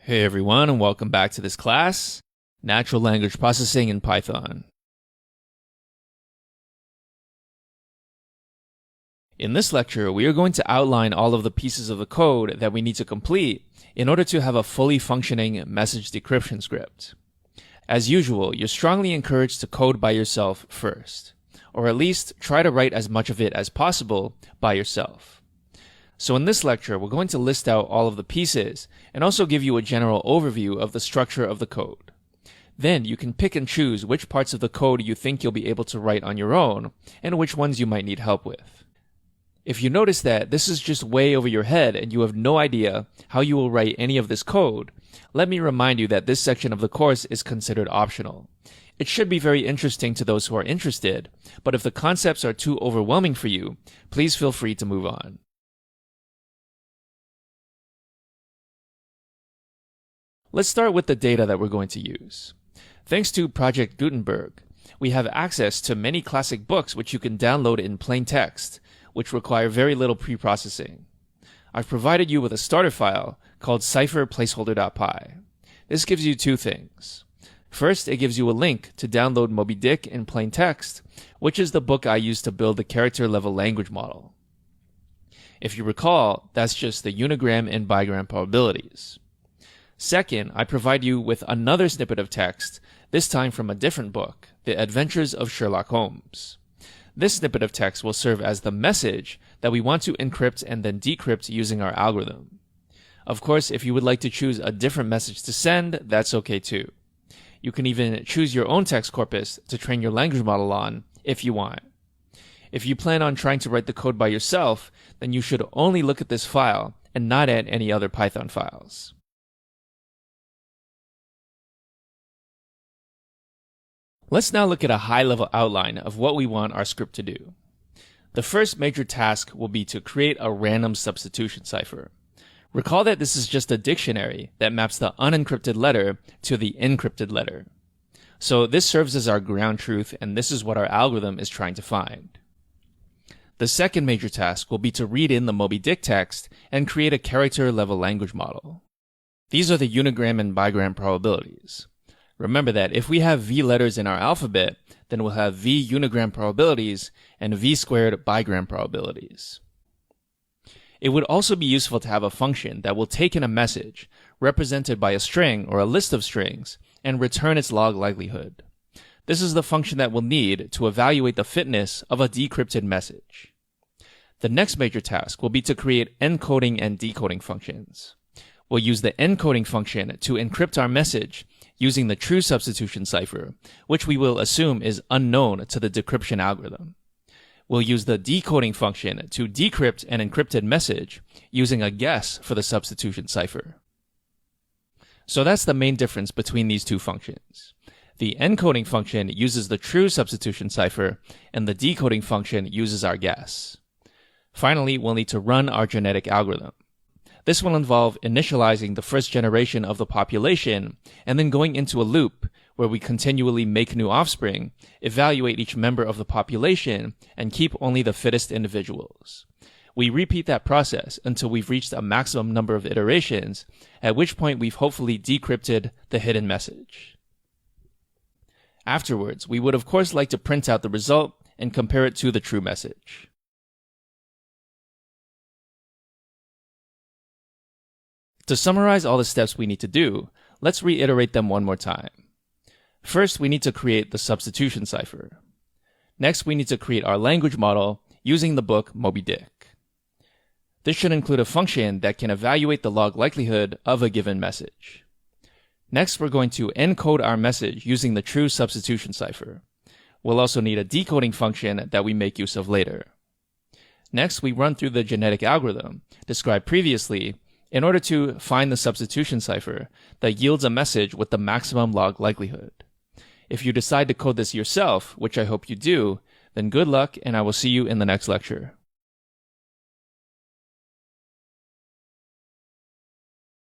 Hey everyone, and welcome back to this class, Natural Language Processing in Python. In this lecture, we are going to outline all of the pieces of the code that we need to complete in order to have a fully functioning message decryption script. As usual, you're strongly encouraged to code by yourself first, or at least try to write as much of it as possible by yourself. So in this lecture, we're going to list out all of the pieces and also give you a general overview of the structure of the code. Then you can pick and choose which parts of the code you think you'll be able to write on your own and which ones you might need help with. If you notice that this is just way over your head and you have no idea how you will write any of this code, let me remind you that this section of the course is considered optional. It should be very interesting to those who are interested, but if the concepts are too overwhelming for you, please feel free to move on. Let's start with the data that we're going to use. Thanks to Project Gutenberg, we have access to many classic books which you can download in plain text, which require very little pre-processing. I've provided you with a starter file called cipher_placeholder.py. This gives you two things. First, it gives you a link to download Moby Dick in plain text, which is the book I used to build the character-level language model. If you recall, that's just the unigram and bigram probabilities. Second, I provide you with another snippet of text, this time from a different book, The Adventures of Sherlock Holmes. This snippet of text will serve as the message that we want to encrypt and then decrypt using our algorithm. Of course, if you would like to choose a different message to send, that's okay too. You can even choose your own text corpus to train your language model on if you want. If you plan on trying to write the code by yourself, then you should only look at this file and not at any other Python files. Let's now look at a high-level outline of what we want our script to do. The first major task will be to create a random substitution cipher. Recall that this is just a dictionary that maps the unencrypted letter to the encrypted letter. So this serves as our ground truth, and this is what our algorithm is trying to find. The second major task will be to read in the Moby Dick text and create a character-level language model. These are the unigram and bigram probabilities. Remember that if we have V letters in our alphabet, then we'll have V unigram probabilities and V squared bigram probabilities. It would also be useful to have a function that will take in a message, represented by a string or a list of strings, and return its log likelihood. This is the function that we'll need to evaluate the fitness of a decrypted message. The next major task will be to create encoding and decoding functions. We'll use the encoding function to encrypt our message using the true substitution cipher, which we will assume is unknown to the decryption algorithm. We'll use the decoding function to decrypt an encrypted message using a guess for the substitution cipher. So that's the main difference between these two functions. The encoding function uses the true substitution cipher, and the decoding function uses our guess. Finally, we'll need to run our genetic algorithm. This will involve initializing the first generation of the population and then going into a loop where we continually make new offspring, evaluate each member of the population, and keep only the fittest individuals. We repeat that process until we've reached a maximum number of iterations, at which point we've hopefully decrypted the hidden message. Afterwards, we would of course like to print out the result and compare it to the true message. To summarize all the steps we need to do, let's reiterate them one more time. First, we need to create the substitution cipher. Next, we need to create our language model using the book Moby Dick. This should include a function that can evaluate the log likelihood of a given message. Next, we're going to encode our message using the true substitution cipher. We'll also need a decoding function that we make use of later. Next, we run through the genetic algorithm described previously in order to find the substitution cipher that yields a message with the maximum log likelihood. If you decide to code this yourself, which I hope you do, then good luck and I will see you in the next lecture.